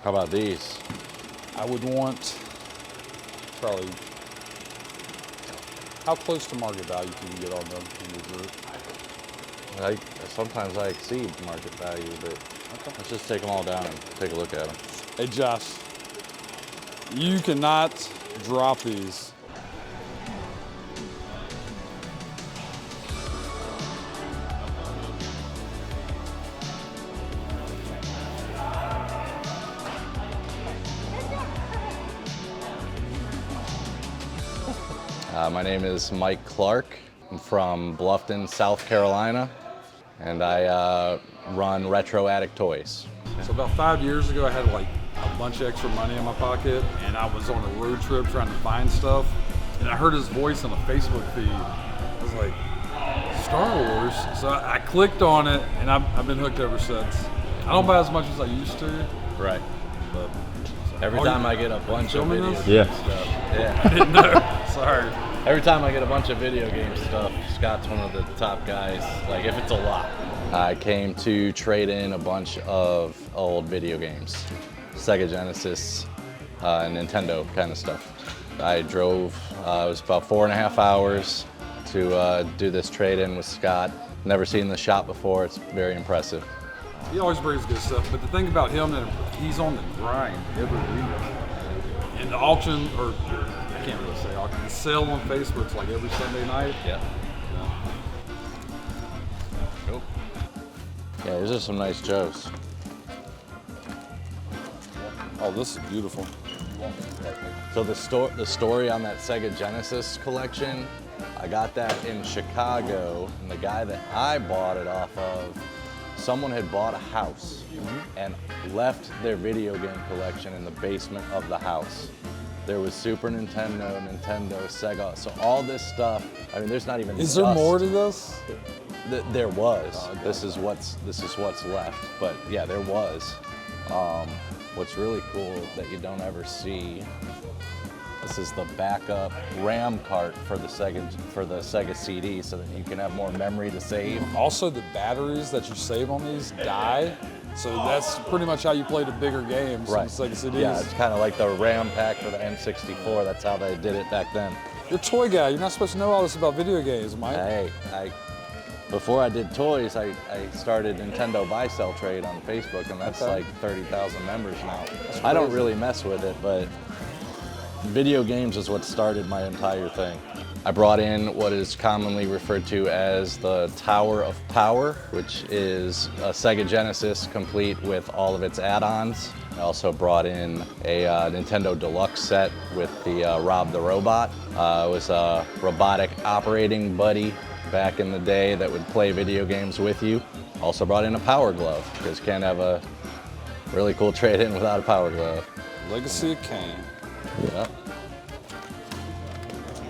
How about these? I would want probably, how close to market value can you get on them in your group? Sometimes I exceed market value, but okay. Let's just take them all down and take a look at them. Hey Josh, you cannot drop these. My name is Mike Clark. I'm from Bluffton, South Carolina, and I run Retro Attic Toys. So about 5 years ago, I had like a bunch of extra money in my pocket, and I was on a road trip trying to find stuff, and I heard his voice on a Facebook feed. I was like, Star Wars? So I clicked on it, and I've been hooked ever since. I don't buy as much as I used to. Right. But every time I get a bunch of videos this? and stuff. Yeah. I didn't know. Sorry. Every time I get a bunch of video game stuff, Scott's one of the top guys, like if it's a lot. I came to trade in a bunch of old video games, Sega Genesis, Nintendo kind of stuff. I drove, it was about 4.5 hours to do this trade-in with Scott. Never seen the shop before, it's very impressive. He always brings good stuff, but the thing about him, he's on the grind every week. And the auction, or I can't really say auction, the sale on Facebook's like every Sunday night. Yeah. Cool. Yeah, these are some nice Joes. Oh, this is beautiful. So the story on that Sega Genesis collection, I got that in Chicago, and the guy that I bought it off of, someone had bought a house and left their video game collection in the basement of the house. There was Super Nintendo, Sega, so all this stuff. I mean, there's not even. Is there more to this? There was. Oh, okay. This is what's left. But yeah, there was. What's really cool that you don't ever see. This is the backup RAM cart for the Sega CD, so that you can have more memory to save. Also, the batteries that you save on these die, so that's pretty much how you play the bigger games on the Sega CDs. Yeah, it's kind of like the RAM pack for the N64. That's how they did it back then. You're a toy guy. You're not supposed to know all this about video games, Mike. Hey, before I did toys, I started Nintendo Buy Sell Trade on Facebook, and that's like 30,000 members now. I don't really mess with it, but video games is what started my entire thing. I brought in what is commonly referred to as the Tower of Power, which is a Sega Genesis complete with all of its add-ons. I also brought in a Nintendo Deluxe set with the Rob the Robot. It was a robotic operating buddy back in the day that would play video games with you. Also brought in a Power Glove, because you can't have a really cool trade-in without a Power Glove. Legacy of Kane. Yep.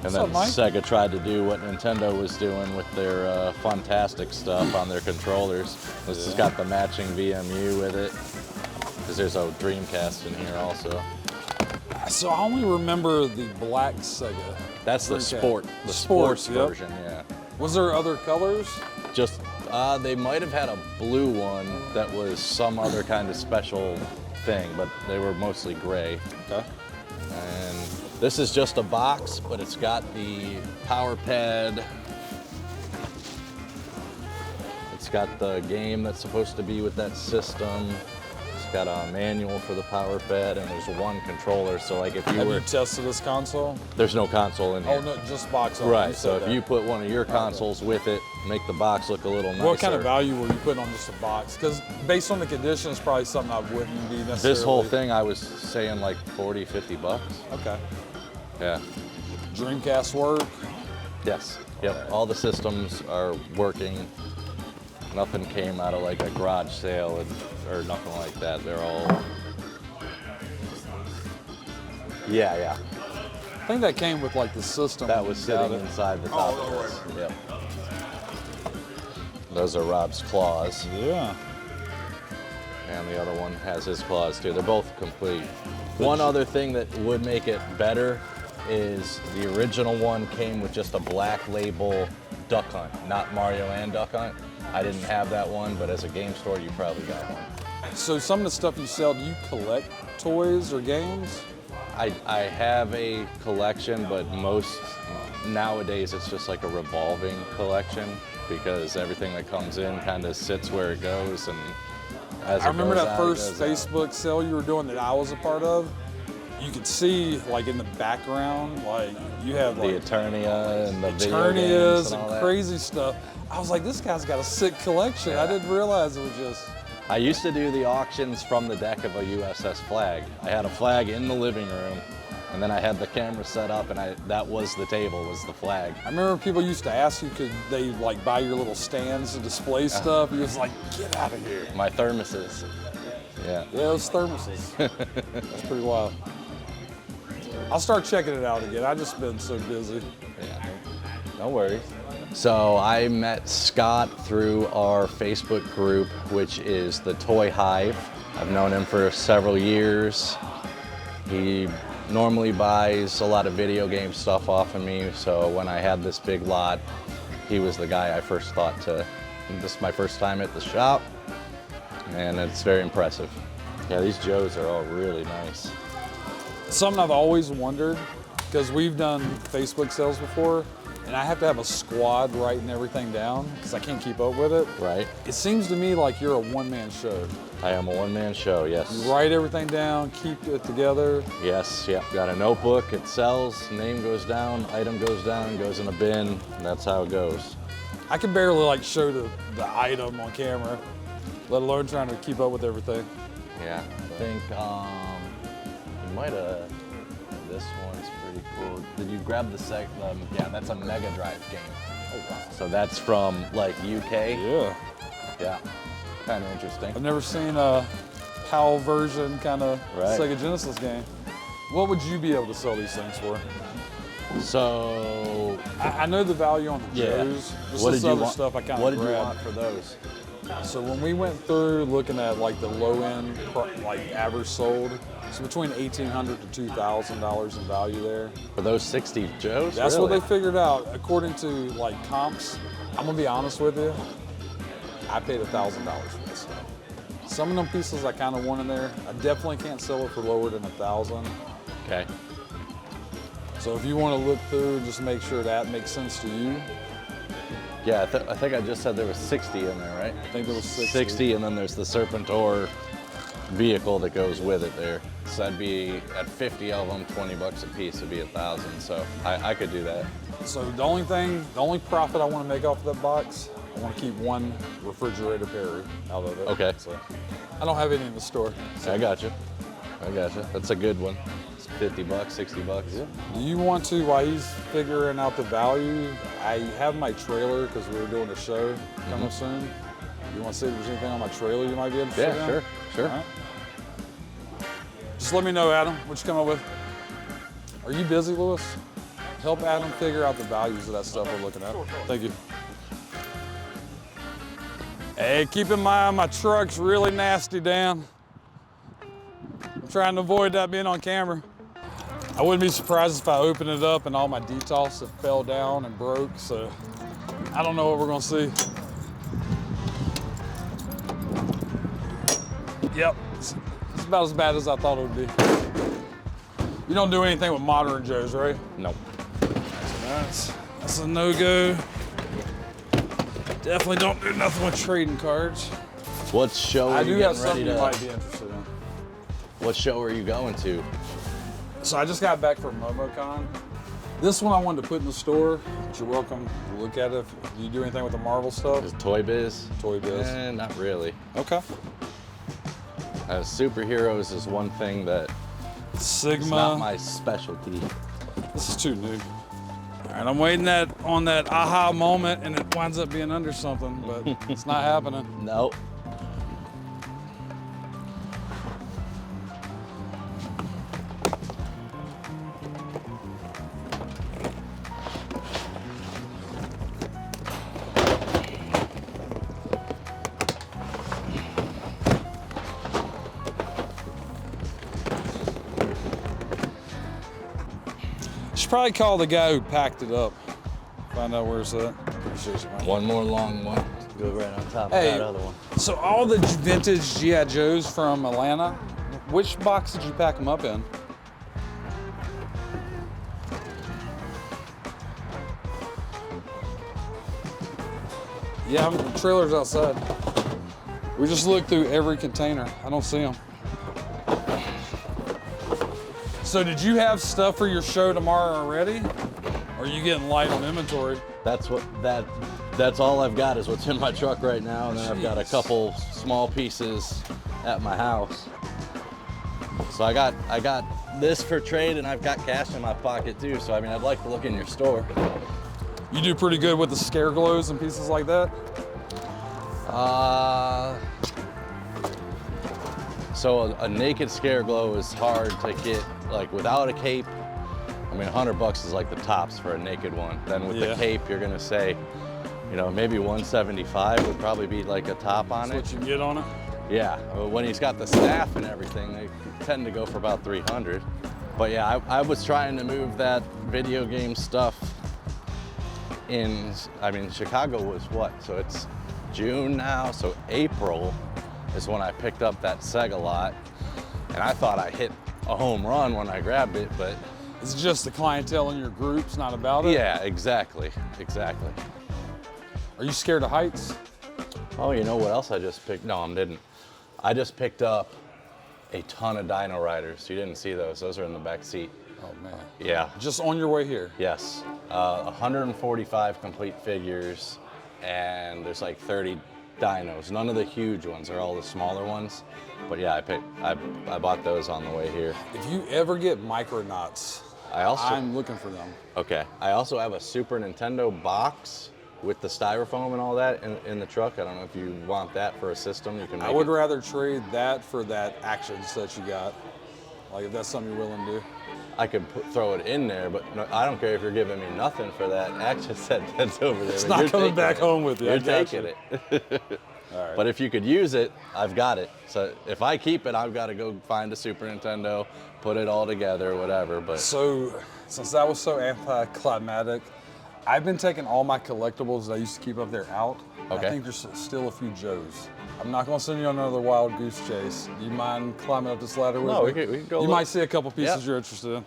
And then Sega tried to do what Nintendo was doing with their Funtastic stuff on their controllers. This has got the matching VMU with it, because there's a Dreamcast in here also. So I only remember the black Sega. That's the Dreamcast. sports version, yeah. Was there other colors? Just, they might have had a blue one that was some other kind of special thing, but they were mostly gray. Okay. And this is just a box, but it's got the power pad. It's got the game that's supposed to be with that system. It's got a manual for the power pad, and there's one controller. So like if you Have you tested this console? There's no console in here. Oh no, just box. Right, so if you put one of your consoles with it, make the box look a little nicer. What kind of value were you putting on just a box? Because based on the condition, it's probably something I wouldn't be necessarily. This whole thing, I was saying like 40, 50 bucks. Okay. Yeah. Dreamcast work? Yes. Yep. All the systems are working. Nothing came out of like a garage sale or nothing like that. They're all. Yeah. I think that came with like the system. That was sitting inside the top of this. Yep. Those are Rob's claws. Yeah. And the other one has his claws too. They're both complete. One other thing that would make it better is the original one came with just a black label Duck Hunt, not Mario and Duck Hunt. I didn't have that one, but as a game store, you probably got one. So some of the stuff you sell, do you collect toys or games? I have a collection, but nowadays it's just like a revolving collection because everything that comes in kind of sits where it goes, and as I remember that first it goes out. Facebook sale you were doing that I was a part of. You could see, like, in the background, like, you have, like, The Eternia and the video games Eternias and all and that. crazy stuff. I was like, this guy's got a sick collection. Yeah. I didn't realize it was just... I used to do the auctions from the deck of a USS flag. I had a flag in the living room, and then I had the camera set up, and that was the table, was the flag. I remember people used to ask you, could they, like, buy your little stands to display stuff? You was like, get out of here. My thermoses. Yeah. Yeah, those thermoses. That's pretty wild. I'll start checking it out again. I've just been so busy. Yeah, no worries. So I met Scott through our Facebook group, which is the Toy Hive. I've known him for several years. He normally buys a lot of video game stuff off of me, so when I had this big lot, he was the guy I first thought to. This is my first time at the shop, and it's very impressive. Yeah, these Joes are all really nice. Something I've always wondered, because we've done Facebook sales before, and I have to have a squad writing everything down because I can't keep up with it. Right. It seems to me like you're a one-man show. I am a one-man show, yes. You write everything down, keep it together. Yes, yeah. Got a notebook, it sells, name goes down, item goes down, goes in a bin. That's how it goes. I can barely like show the item on camera, let alone trying to keep up with everything. Yeah. I think you might have. This one's pretty cool. Did you grab the yeah, that's a Mega Drive game. Oh wow. So that's from like UK. Yeah. Yeah. Kind of interesting. I've never seen a PAL version kind of Right. Sega Genesis game. What would you be able to sell these things for? So I know the value on the yeah. Joes. Just What this did you other want? stuff I kind What of did you grabbed. want for those? So when we went through looking at like the low end, like average sold, it's between $1,800 to $2,000 in value there. For those 60 Joes? That's really? what they figured out according to like comps. I'm gonna be honest with you. I paid $1,000 for this stuff. Some of them pieces I kind of want in there. I definitely can't sell it for lower than $1,000. Okay. So if you want to look through, just make sure that makes sense to you. Yeah, I think I just said there was 60 in there, right? I think there was 60. 60, and then there's the Serpentor vehicle that goes with it there. So that'd be, at 50 of them, 20 bucks a piece would be 1,000. So I could do that. So the only profit I want to make off of that box, I want to keep one refrigerator Perry out of it. Okay. So I don't have any in the store. So. I got you. I got you. That's a good one. It's 50 bucks, 60 bucks. Yeah. Do you want to, while he's figuring out the value, I have my trailer because we were doing a show coming soon. You want to see if there's anything on my trailer you might be interested in? Yeah, sure. All right. Just let me know, Adam, what you come up with. Are you busy, Lewis? Help Adam figure out the values of that stuff we're looking at. Thank you. Hey, keep in mind my truck's really nasty, Dan. I'm trying to avoid that being on camera. I wouldn't be surprised if I opened it up and all my details have fell down and broke, so I don't know what we're gonna see. Yep, it's about as bad as I thought it would be. You don't do anything with modern Joes, right? Nope. That's a no-go. Definitely don't do nothing with trading cards. What show are I you do have getting ready something you to? might be interested in. What show are you going to? So I just got back from MomoCon. This one I wanted to put in the store, but you're welcome to look at it. Do you do anything with the Marvel stuff? Is Toy Biz? Toy Biz. Not really. Okay. Superheroes is one thing that is Sigma. not my specialty. This is too new. All right, I'm waiting on that aha moment, and it winds up being under something, but it's not happening. Nope. Should probably call the guy who packed it up. Find out where's that. Appreciate you, man. One more long one. Go right on top Hey, of that other one. So all the vintage G.I. Joes from Atlanta, which box did you pack them up in? Yeah, the trailer's outside. We just looked through every container. I don't see them. So did you have stuff for your show tomorrow already? Or are you getting light on inventory? That's all I've got is what's in my truck right now, and then I've got a couple small pieces at my house. So I got this for trade, and I've got cash in my pocket too. So I mean, I'd like to look in your store. You do pretty good with the scare glows and pieces like that? So a naked scare glow is hard to get, like without a cape. I mean, $100 is like the tops for a naked one. Then with the cape, you're gonna say, you know, maybe 175 would probably be like a top on it. That's what you can get on it? Yeah, when he's got the staff and everything, they tend to go for about 300. But yeah, I was trying to move that video game stuff in, I mean, Chicago was what? So it's June now, so April is when I picked up that Sega lot. And I thought I hit a home run when I grabbed it, but. It's just the clientele in your group's not about it? Yeah, exactly. Are you scared of heights? Oh, you know what else I just picked? No, I didn't. I just picked up a ton of Dino Riders. You didn't see those. Those are in the back seat. Oh, man. Yeah. Just on your way here? Yes. 145 complete figures, and there's like 30 dinos. None of the huge ones, are all the smaller ones. But yeah, I bought those on the way here. If you ever get Micronauts, I'm looking for them. Okay. I also have a Super Nintendo box with the styrofoam and all that in the truck. I don't know if you want that for a system. You can make I would rather trade that for that action set you got. Like if that's something you're willing to do. I could throw it in there, but no, I don't care if you're giving me nothing for that action set that's over there. It's not coming back home with you. You're taking it. All right. But if you could use it, I've got it. So if I keep it, I've got to go find a Super Nintendo, put it all together, whatever. But so since that was so anticlimactic, I've been taking all my collectibles that I used to keep up there out. Okay. I think there's still a few Joes. I'm not going to send you on another wild goose chase. Do you mind climbing up this ladder with me? No, we can go. You might see a couple pieces you're interested in.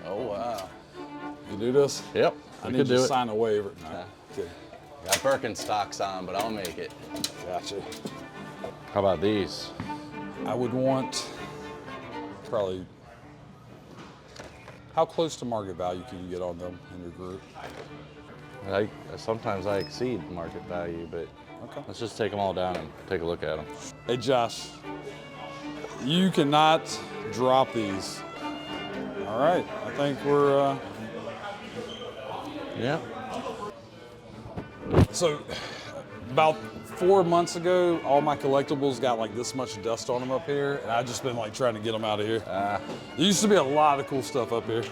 Oh, wow. You do this? Yep. I need you to sign a waiver. No. Yeah. Okay. Got Birkenstocks on, but I'll make it. Gotcha. How about these? I would want probably, how close to market value can you get on them in your group? Sometimes I exceed market value, but let's just take them all down and take a look at them. Hey Josh, you cannot drop these. All right, I think we're, Yeah. So about 4 months ago, all my collectibles got like this much dust on them up here, and I've just been like trying to get them out of here. There used to be a lot of cool stuff up here.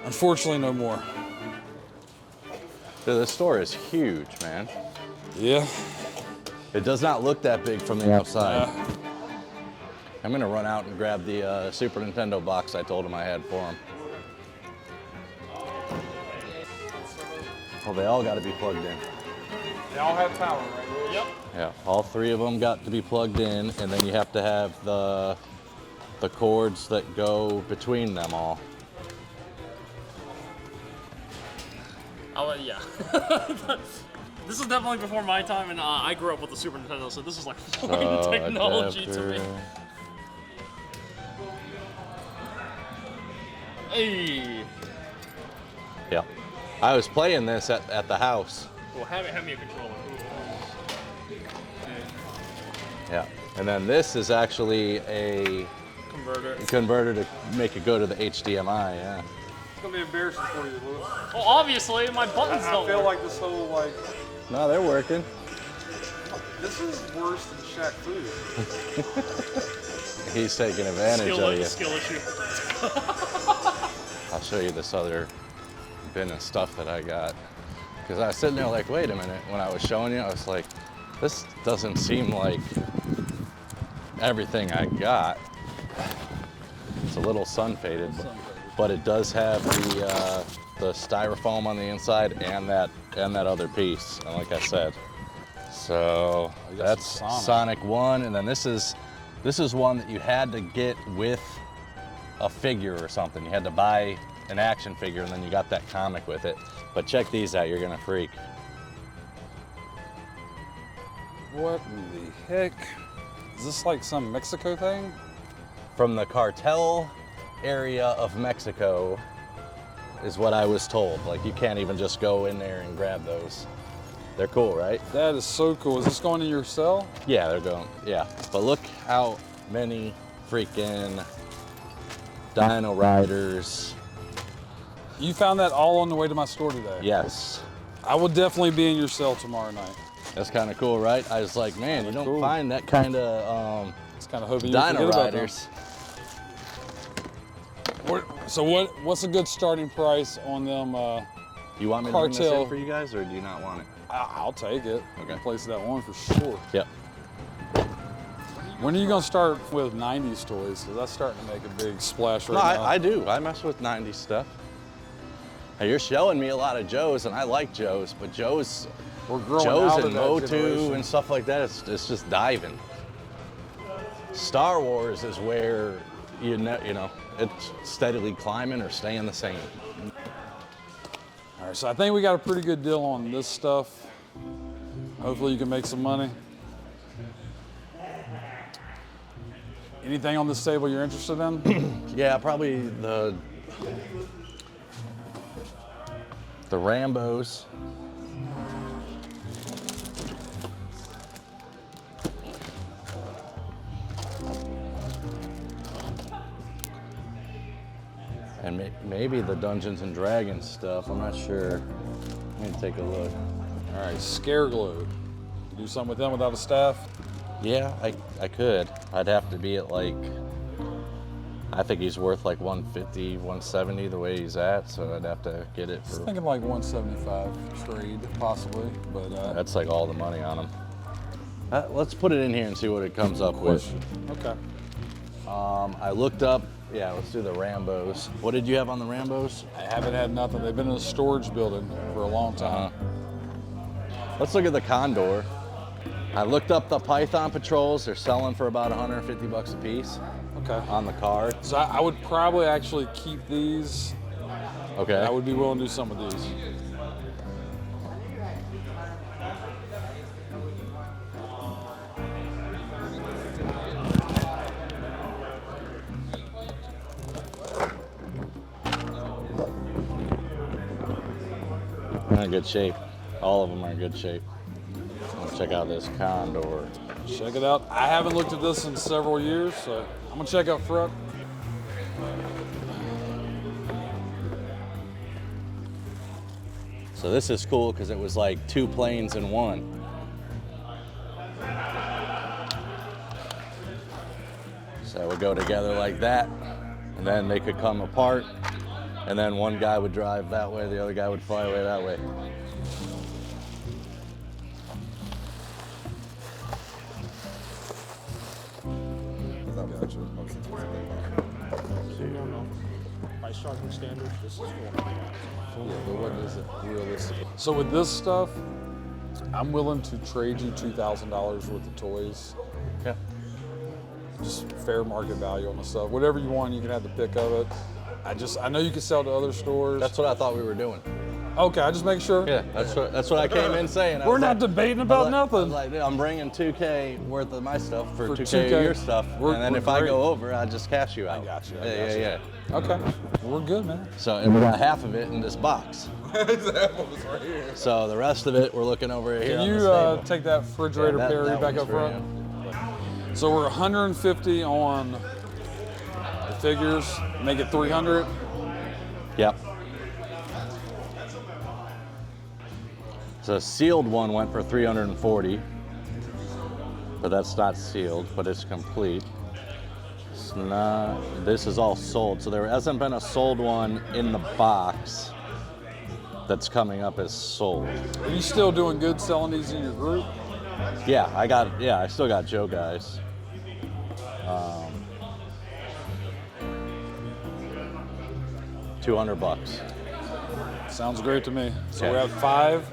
Unfortunately, no more. Dude, this store is huge, man. Yeah. It does not look that big from the outside. I'm gonna run out and grab the Super Nintendo box I told him I had for him. Well, they all got to be plugged in. They all have power, right? Yep. Yeah, all three of them got to be plugged in, and then you have to have the cords that go between them all. Oh, yeah. This is definitely before my time, and I grew up with the Super Nintendo, so this is like foreign technology to me. Hey! Yeah. I was playing this at the house. Well, have me a controller. Yeah. And then this is actually a converter to make it go to the HDMI, yeah. It's gonna be embarrassing for you, Lewis. Well, obviously, my buttons don't I feel work. like this whole, like... No, they're working. This is worse than Shaq food. He's taking advantage of you. Skill issue. I'll show you this other bin of stuff that I got. Because I was sitting there like, wait a minute. When I was showing you, I was like, this doesn't seem like everything I got. It's a little sun faded, but it does have the the styrofoam on the inside and that other piece. And like I said, so that's Sonic 1, and then this is one that you had to get with a figure or something. You had to buy an action figure, and then you got that comic with it. But check these out, you're gonna freak. What in the heck? Is this like some Mexico thing? From the cartel area of Mexico is what I was told. Like, you can't even just go in there and grab those. They're cool, right? That is so cool. Is this going in your cell? Yeah, they're going, yeah. But look how many freaking Dino Riders. You found that all on the way to my store today? Yes. I will definitely be in your cell tomorrow night. That's kind of cool, right? I was like, man, you don't find that kind of it's kind of hoping you Dino forget about Riders. So what's a good starting price on them? You want me to bring this in for you guys, or do you not want it? I'll take it. Okay. Place that one for sure. Yep. When are you gonna start with 90s toys? Because that's starting to make a big splash right now. I do. I mess with 90s stuff. Hey, you're showing me a lot of Joe's, and I like Joe's, but Joe's We're growing Joe's out of and that Motu generation. and stuff like that, it's just diving. Star Wars is where you know it's steadily climbing or staying the same. All right, so I think we got a pretty good deal on this stuff. Hopefully you can make some money. Anything on this table you're interested in? Yeah, probably the Rambos. And maybe the Dungeons and Dragons stuff, I'm not sure. Let me take a look. All right, Scare Glue. You do something with them without a staff? Yeah, I could. I'd have to be at like, I think he's worth like 150, 170 the way he's at, so I'd have to get it I was for, thinking like 175 trade, possibly, but that's like all the money on him. Let's put it in here and see what it comes up with. Okay. I looked up, yeah, let's do the Rambos. What did you have on the Rambos? I haven't had nothing. They've been in a storage building for a long time. Let's look at the Condor. I looked up the Python Patrols. They're selling for about 150 bucks a piece Okay. on the card. So I would probably actually keep these. Okay. I would be willing to do some of these. They're in good shape. All of them are in good shape. Let's check out this Condor. Check it out. I haven't looked at this in several years, so I'm gonna check out front. So this is cool because it was like 2 planes in one. So it would go together like that, and then they could come apart, and then one guy would drive that way, the other guy would fly away that way. By charging standards, this is But what is it realistic? So with this stuff, I'm willing to trade you $2,000 worth of toys. Yeah. Just fair market value on the stuff. Whatever you want, you can have the pick of it. I know you can sell to other stores. That's what I thought we were doing. Okay, I just make sure. Yeah, that's what I came in saying. We're not debating about nothing. I was like, dude, I'm bringing $2K worth of my stuff for 2K 2K. of your stuff, and then We're if I great. go over, I just cash you out. I got you. Yeah. Okay, we're good, man. So, and we got half of it in this box. So the rest of it, we're looking over here. Can on you this table. take that refrigerator Yeah, Perry that back one's up for front? you. So we're 150 on the figures. Make it 300. Yep. So a sealed one went for 340, but that's not sealed, but it's complete. It's not, this is all sold. So there hasn't been a sold one in the box that's coming up as sold. Are you still doing good selling these in your group? Yeah, I still got Joe guys. $200. Sounds great to me. So Okay. we're at 5.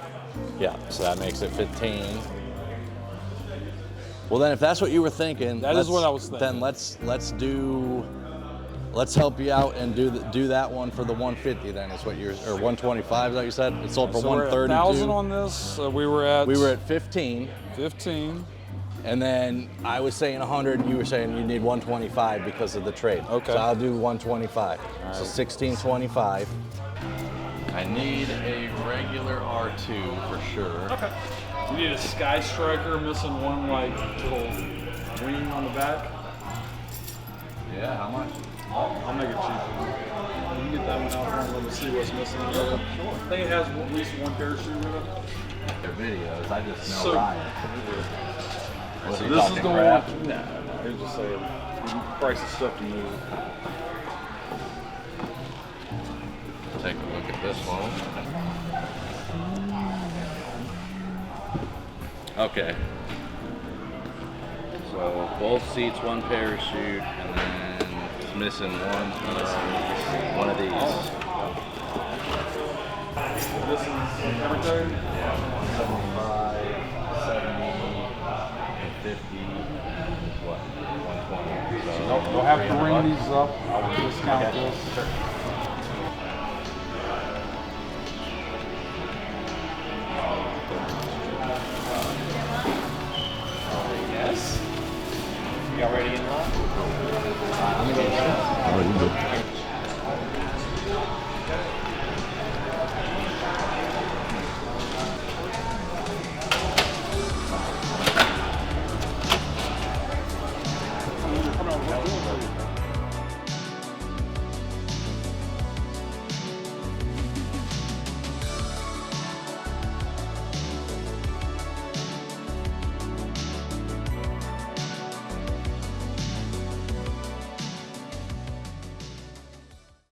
Yeah, so that makes it 15. Well, then if that's what you were thinking, That is what I was thinking. Then let's help you out and do that one for the 150. Then is what you're, or 125 is that you said? It sold for So we're at 132. 1,000 on this. We were at 15. 15. And then I was saying 100, you were saying you need 125 because of the trade. Okay. So I'll do 125. right. So 1625. I need a regular R2 for sure. Okay. We need a Sky Striker missing one like little wing on the back. Yeah, how much? I'll make it cheaper. You can get that one out and let me see what's missing. Sure. I think it has at least one parachute in it. Their videos, I just know So- Ryan. Was So he this is talking the crap? one. Nah, he was just saying price of stuff to move. Take a look at this one. Okay. So both seats, one parachute, and then it's missing one of these. This is everything? Yeah, 175, 70, and 50. What? 120. So You'll have to ring these up. I will discount this.